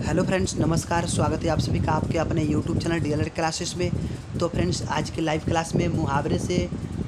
Hello friends, नमस्कार। स्वागत है आप सभी का आपके अपने यूट्यूब चैनल डीएलएड क्लासेस में। तो फ्रेंड्स, आज के लाइव क्लास में मुहावरे से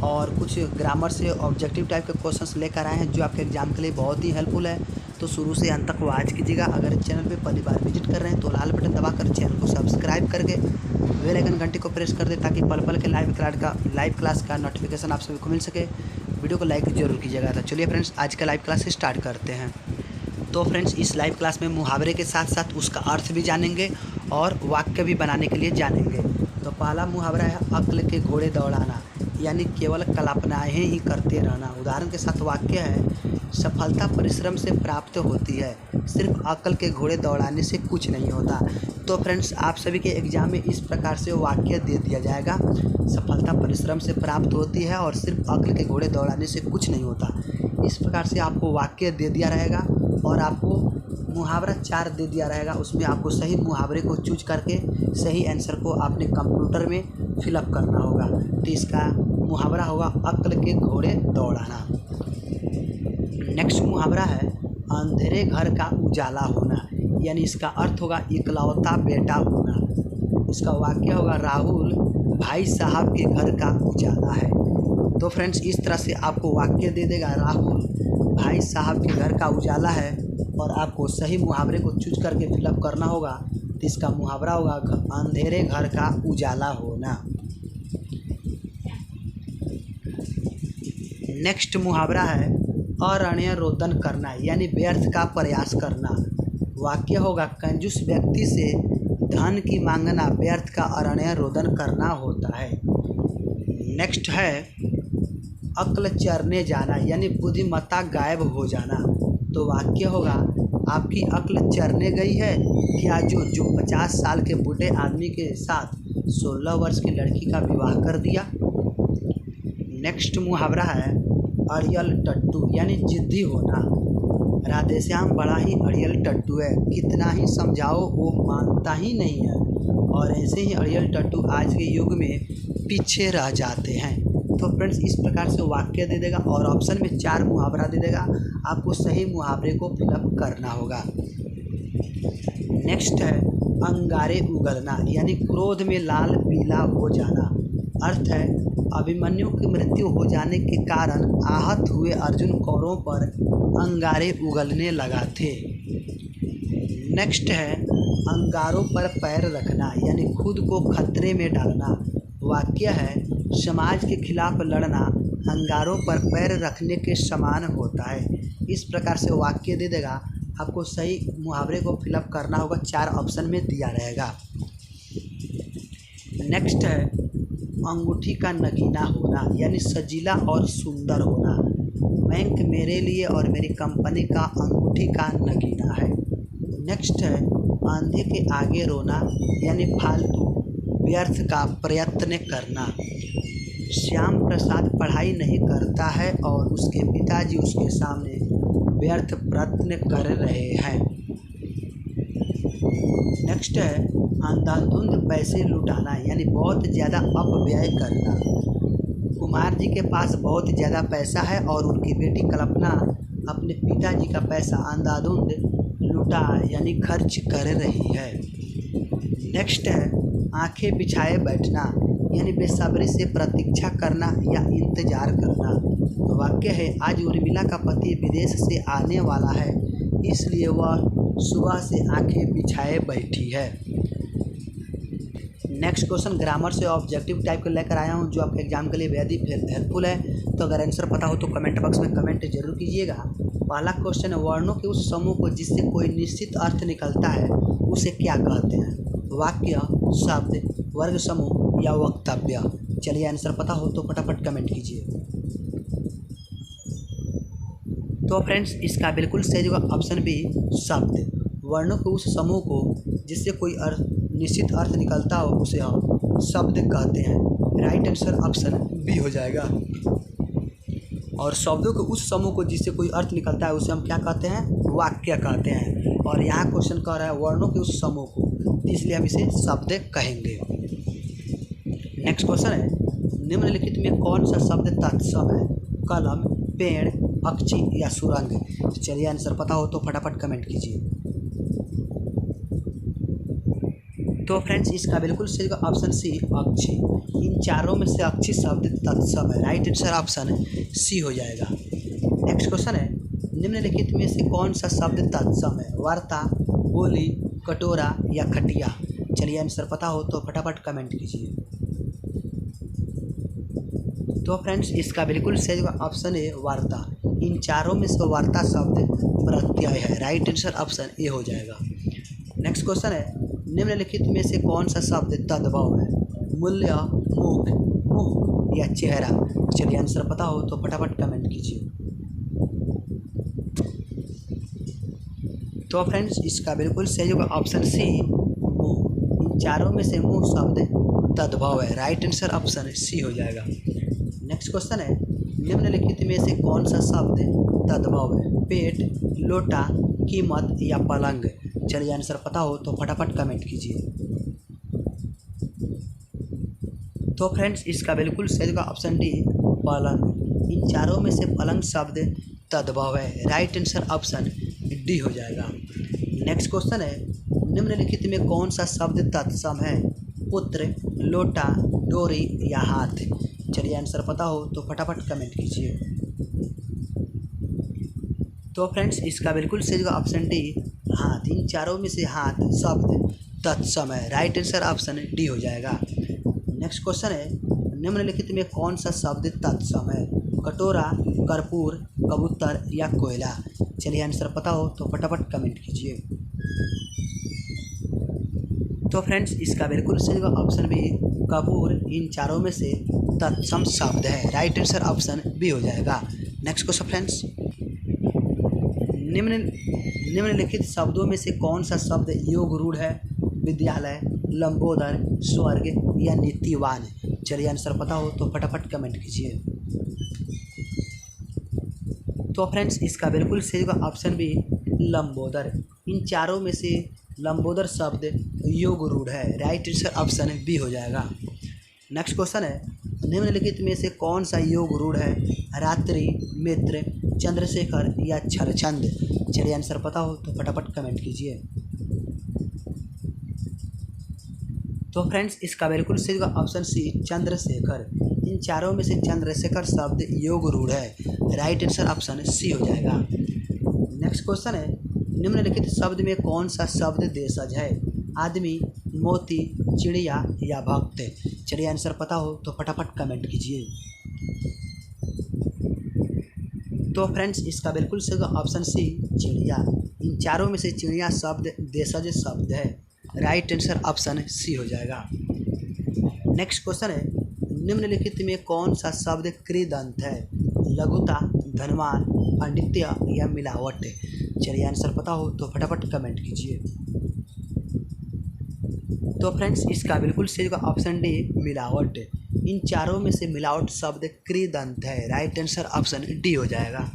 और कुछ ग्रामर से ऑब्जेक्टिव टाइप के क्वेश्चंस लेकर आए हैं जो आपके एग्जाम के लिए बहुत ही हेल्पफुल है। तो शुरू से अंत तक वॉच कीजिएगा। अगर इस चैनल पे पहली बार विजिट कर रहे हैं तो लाल बटन दबाकर चैनल को सब्सक्राइब करके बेल आइकन घंटी को प्रेस कर दे ताकि पल पल के लाइव क्लास का नोटिफिकेशन आप सभी को मिल सके। वीडियो को लाइक जरूर कीजिएगा। तो चलिए फ्रेंड्स, आज का लाइव क्लास स्टार्ट करते हैं। तो फ्रेंड्स, इस लाइव क्लास में मुहावरे के साथ साथ उसका अर्थ भी जानेंगे और वाक्य भी बनाने के लिए जानेंगे। तो पहला मुहावरा है अक्ल के घोड़े दौड़ाना, यानी केवल कल्पनाएं ही करते रहना। उदाहरण के साथ वाक्य है, सफलता परिश्रम से प्राप्त होती है, सिर्फ अक्ल के घोड़े दौड़ाने से कुछ नहीं होता। तो फ्रेंड्स, आप सभी के एग्जाम में इस प्रकार से वाक्य दे दिया जाएगा, सफलता परिश्रम से प्राप्त होती है और सिर्फ अक्ल के घोड़े दौड़ाने से कुछ नहीं होता। इस प्रकार से आपको वाक्य दे दिया रहेगा और आपको मुहावरा 4 दे दिया रहेगा। उसमें आपको सही मुहावरे को चूज करके सही आंसर को अपने कंप्यूटर में फिलअप करना होगा। तो इसका मुहावरा होगा अक्ल के घोड़े दौड़ाना। नेक्स्ट मुहावरा है अंधेरे घर का उजाला होना, यानी इसका अर्थ होगा इकलौता बेटा होना। उसका वाक्य होगा राहुल भाई साहब के घर का उजाला है। तो फ्रेंड्स, इस तरह से आपको वाक्य दे देगा, राहुल भाई साहब के घर का उजाला है, और आपको सही मुहावरे को चूज करके फिलअप करना होगा। तो इसका मुहावरा होगा अंधेरे घर का उजाला होना। नेक्स्ट मुहावरा है अरण्य रोदन करना, यानी व्यर्थ का प्रयास करना। वाक्य होगा कंजूस व्यक्ति से धन की मांगना व्यर्थ का अरण्य रोदन करना होता है। नेक्स्ट है अक्ल चरने जाना, यानी बुद्धिमत्ता गायब हो जाना। तो वाक्य होगा आपकी अक्ल चरने गई है क्या जो 50 साल के बूढ़े आदमी के साथ 16 वर्ष की लड़की का विवाह कर दिया। नेक्स्ट मुहावरा है अड़ियल टट्टू, यानी जिद्दी होना। राधेश्याम बड़ा ही अड़ियल टट्टू है, कितना ही समझाओ वो मानता ही नहीं है, और ऐसे ही अड़ियल टट्टू आज के युग में पीछे रह जाते हैं। तो फ्रेंड्स, इस प्रकार से वाक्य दे देगा और ऑप्शन में 4 मुहावरा दे देगा। आपको सही मुहावरे को फिलअप करना होगा। नेक्स्ट है अंगारे उगलना, यानी क्रोध में लाल पीला हो जाना। अर्थ है अभिमन्यु की मृत्यु हो जाने के कारण आहत हुए अर्जुन कौरवों पर अंगारे उगलने लगा थे। नेक्स्ट है अंगारों पर पैर रखना, यानी खुद को खतरे में डालना। वाक्य है समाज के खिलाफ लड़ना अंगारों पर पैर रखने के समान होता है। इस प्रकार से वाक्य दे देगा। आपको सही मुहावरे को फिलअप करना होगा, 4 ऑप्शन में दिया रहेगा। नेक्स्ट है अंगूठी का नगीना होना, यानी सजीला और सुंदर होना। बैंक मेरे लिए और मेरी कंपनी का अंगूठी का नगीना है। नेक्स्ट है आंधी के आगे रोना, यानी फालतू व्यर्थ का प्रयत्न करना। श्याम प्रसाद पढ़ाई नहीं करता है और उसके पिताजी उसके सामने व्यर्थ प्रयत्न कर रहे हैं। नेक्स्ट है अंधाधुंध पैसे लुटाना, यानी बहुत ज़्यादा अपव्यय करना। कुमार जी के पास बहुत ज़्यादा पैसा है और उनकी बेटी कल्पना अपने पिताजी का पैसा अंधाधुंध लुटा यानी खर्च कर रही है। नेक्स्ट है आंखें बिछाए बैठना, यानी बेसब्री से प्रतीक्षा करना या इंतजार करना। तो वाक्य है आज उर्मिला का पति विदेश से आने वाला है, इसलिए वह सुबह से आंखें बिछाए बैठी है। नेक्स्ट क्वेश्चन ग्रामर से ऑब्जेक्टिव टाइप के लेकर आया हूं जो आपके एग्जाम के लिए बेहद ही हेल्पफुल है। तो अगर आंसर पता हो तो कमेंट बॉक्स में कमेंट जरूर कीजिएगा। पहला क्वेश्चन है वर्णों के उस समूह को जिससे कोई निश्चित अर्थ निकलता है उसे क्या कहते हैं। वाक्य, शब्द, वर्ग समूह या वक्तव्य। चलिए, आंसर पता हो तो फटाफट कमेंट कीजिए। तो फ्रेंड्स, इसका बिल्कुल सही जवाब ऑप्शन बी शब्द। वर्णों के उस समूह को जिससे कोई निश्चित अर्थ निकलता हो उसे हम शब्द कहते हैं। राइट आंसर ऑप्शन बी हो जाएगा। और शब्दों के उस समूह को जिससे कोई अर्थ निकलता है उसे हम क्या कहते हैं, वाक्य कहते हैं। और यहाँ क्वेश्चन कह रहा है वर्णों के उस समूह को, इसलिए हम इसे शब्द कहेंगे। नेक्स्ट क्वेश्चन है निम्नलिखित में कौन सा शब्द तत्सम है। कलम, पेड़, पक्षी या सुरंग। चलिए, आंसर पता हो तो फटाफट कमेंट कीजिए। तो फ्रेंड्स इसका बिल्कुल सही ऑप्शन सी अक्षी। इन चारों में से अक्षी शब्द तत्सम है, राइट आंसर ऑप्शन सी हो जाएगा। नेक्स्ट क्वेश्चन है, निम्नलिखित में से कौन सा शब्द तत्सम है? वार्ता, बोली, कटोरा या खटिया? चलिए आंसर पता हो तो फटाफट कमेंट कीजिए। तो फ्रेंड्स इसका बिल्कुल सही ऑप्शन है वार्ता। इन चारों में से वार्ता शब्द प्रत्यय है, राइट आंसर ऑप्शन ए हो जाएगा। नेक्स्ट क्वेश्चन है, निम्नलिखित में से कौन सा शब्द तद्भव है? मूल्य, मुख, मुख या चेहरा? चलिए आंसर पता हो तो फटाफट कमेंट कीजिए। तो फ्रेंड्स इसका बिल्कुल सही होगा ऑप्शन सी मुंह। इन चारों में से मुंह शब्द तद्भव है, राइट आंसर ऑप्शन सी हो जाएगा। नेक्स्ट क्वेश्चन है, निम्नलिखित में से कौन सा शब्द तद्भव है? पेट, लोटा, कीमत या पलंग? चलिए आंसर पता हो तो फटाफट कमेंट कीजिए। तो फ्रेंड्स इसका बिल्कुल सही होगा ऑप्शन डी पलंग। इन चारों में से पलंग शब्द तद्भव है, राइट आंसर ऑप्शन डी हो जाएगा। नेक्स्ट क्वेश्चन है, निम्नलिखित में कौन सा शब्द तत्सम है? पुत्र, लोटा, डोरी या हाथ? चलिए आंसर पता हो तो फटाफट कमेंट कीजिए। तो फ्रेंड्स इसका बिल्कुल सही होगा ऑप्शन डी हाथ। इन चारों में से हाथ शब्द तत्सम है, राइट आंसर ऑप्शन डी हो जाएगा। नेक्स्ट क्वेश्चन है, निम्नलिखित में कौन सा शब्द तत्सम है? कटोरा, कर्पूर, कबूतर या कोयला? चलिए आंसर पता हो तो फटाफट कमेंट कीजिए। तो फ्रेंड्स इसका बिल्कुल सही होगा ऑप्शन बी कपूर। इन चारों में से तत्सम शब्द है, राइट आंसर ऑप्शन बी हो जाएगा। नेक्स्ट क्वेश्चन फ्रेंड्स, निम्नलिखित शब्दों में से कौन सा शब्द योग रूढ़ है? विद्यालय, लंबोदर, स्वर्ग या नीतिवान? चलिए आंसर पता हो तो फटाफट कमेंट कीजिए। तो फ्रेंड्स इसका बिल्कुल सही होगा ऑप्शन बी लंबोदर। इन चारों में से लंबोदर शब्द योग रूढ़ है, राइट आंसर ऑप्शन बी हो जाएगा। नेक्स्ट क्वेश्चन है, निम्नलिखित में से कौन सा योग रूढ़ है? रात्रि, मित्र, चंद्रशेखर या छलछंद? चलिए आंसर पता हो तो फटाफट कमेंट कीजिए। तो फ्रेंड्स इसका बिल्कुल सही होगा ऑप्शन सी चंद्रशेखर। इन चारों में से चंद्रशेखर शब्द योग रूढ़ है, राइट आंसर ऑप्शन सी हो जाएगा। नेक्स्ट क्वेश्चन है, निम्नलिखित शब्द में कौन सा शब्द देशज है? आदमी, मोती, चिड़िया या भक्त? चलिए आंसर पता हो तो फटाफट कमेंट कीजिए। तो फ्रेंड्स इसका बिल्कुल सही ऑप्शन सी चिड़िया। इन चारों में से चिड़िया शब्द देशज शब्द है, राइट आंसर ऑप्शन सी हो जाएगा। नेक्स्ट क्वेश्चन है, निम्नलिखित में कौन सा शब्द कृदंत है? लघुता, धनवान, पांडित्य या मिलावट? चलिए आंसर पता हो तो फटाफट कमेंट कीजिए। तो फ्रेंड्स इसका बिल्कुल सही होगा ऑप्शन डी मिलावट। इन चारों में से मिलावट शब्द कृदंत है, राइट आंसर ऑप्शन डी हो जाएगा।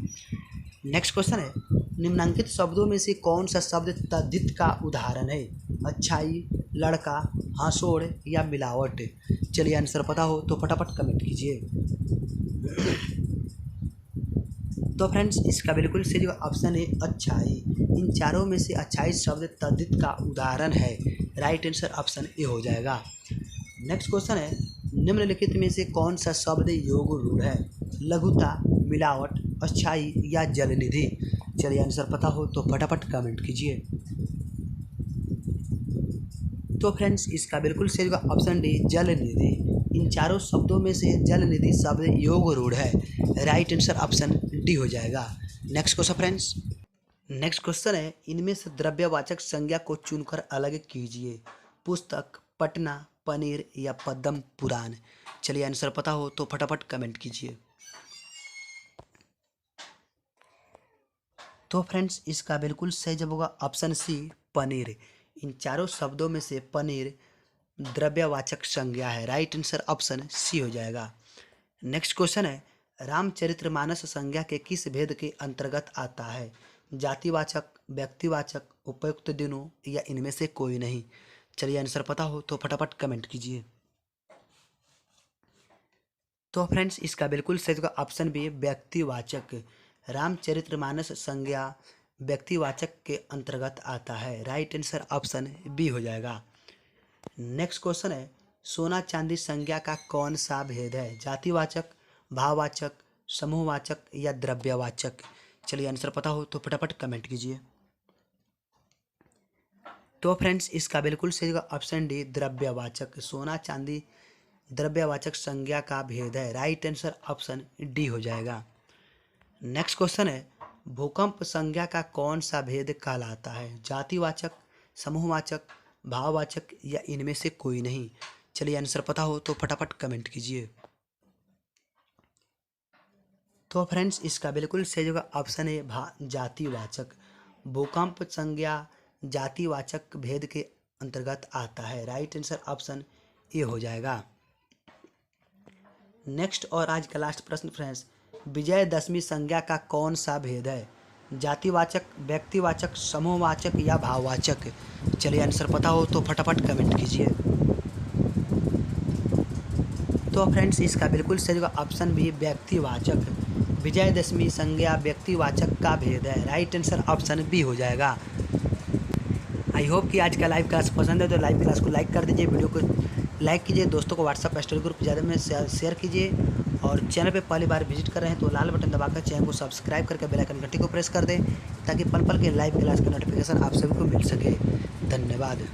नेक्स्ट क्वेश्चन है, निम्नांकित शब्दों में से कौन सा शब्द तद्धित का उदाहरण है? अच्छाई, लड़का, हांसोड़ या मिलावट? चलिए आंसर पता हो तो फटाफट कमेंट कीजिए। तो फ्रेंड्स इसका बिल्कुल सही ऑप्शन है अच्छाई। इन चारों में से अच्छाई शब्द तद्धित का उदाहरण है, राइट आंसर ऑप्शन ए हो जाएगा। नेक्स्ट क्वेश्चन है, निम्नलिखित में से कौन सा शब्द योग रूढ़ है? लघुता, मिलावट, अच्छाई या जलनिधि? चलिए आंसर पता हो तो फटाफट कमेंट कीजिए। तो फ्रेंड्स इसका बिल्कुल सही होगा ऑप्शन डी जलनिधि। इन चारों शब्दों में से जलनिधि शब्द योग रूढ़ है, राइट आंसर ऑप्शन डी हो जाएगा। Next question friends, next question है, इनमें से द्रव्यवाचक संज्ञा को चुनकर अलग कीजिए। पुस्तक, पटना, पनीर या पद्म पुराण? चलिए आंसर पता हो तो फटाफट कमेंट कीजिए। तो फ्रेंड्स इसका बिल्कुल सही जवाब होगा ऑप्शन सी पनीर। इन चारों शब्दों में से पनीर द्रव्यवाचक संज्ञा है, राइट आंसर ऑप्शन सी हो जाएगा। नेक्स्ट क्वेश्चन है, रामचरितमानस संज्ञा के किस भेद के अंतर्गत आता है? जातिवाचक, व्यक्तिवाचक, उपयुक्त दिनों या इनमें से कोई नहीं? चलिए आंसर पता हो तो फटाफट कमेंट कीजिए। तो फ्रेंड्स इसका बिल्कुल सही होगा ऑप्शन बी व्यक्तिवाचक। रामचरितमानस संज्ञा व्यक्तिवाचक के अंतर्गत आता है, राइट आंसर ऑप्शन बी हो जाएगा। नेक्स्ट क्वेश्चन है, सोना चांदी संज्ञा का कौन सा भेद है? जातिवाचक, भाववाचक, समूहवाचक या द्रव्यवाचक? चलिए आंसर पता हो तो फटाफट कमेंट कीजिए। तो फ्रेंड्स इसका बिल्कुल सही होगा ऑप्शन डी, द्रव्यवाचक। सोना चांदी द्रव्यवाचक संज्ञा का भेद है। राइट आंसर ऑप्शन डी हो जाएगा। नेक्स्ट क्वेश्चन है, भूकंप संज्ञा का कौन सा भेद कहलाता है? जातिवाचक, समूहवाचक, भाववाचक या इनमें से कोई नहीं? चलिए आंसर पता हो तो फटाफट कमेंट कीजिए। तो फ्रेंड्स इसका बिल्कुल सही होगा ऑप्शन है जातिवाचक। भूकंप संज्ञा जातिवाचक भेद के अंतर्गत आता है। राइट आंसर ऑप्शन ए हो जाएगा। नेक्स्ट और आज का लास्ट प्रश्न फ्रेंड्स, विजयदशमी संज्ञा का कौन सा भेद है? जातिवाचक, व्यक्तिवाचक, समूहवाचक या भाववाचक? चलिए आंसर पता हो तो फटाफट कमेंट कीजिए। तो फ्रेंड्स इसका बिल्कुल सही होगा ऑप्शन बी, व्यक्तिवाचक। विजयदशमी संज्ञा व्यक्तिवाचक का भेद है। राइट आंसर ऑप्शन बी हो जाएगा। आई होप कि आज का लाइव क्लास पसंद है तो लाइव क्लास को लाइक कर दीजिए, वीडियो को लाइक कीजिए, दोस्तों को व्हाट्सअप स्टोरी ग्रुप ज़्यादा में शेयर कीजिए और चैनल पे पहली बार विजिट कर रहे हैं तो लाल बटन दबाकर चैनल को सब्सक्राइब करके बेल आइकन घंटी को प्रेस कर दें ताकि पल पल के लाइव क्लास का नोटिफिकेशन आप सभी को मिल सके। धन्यवाद।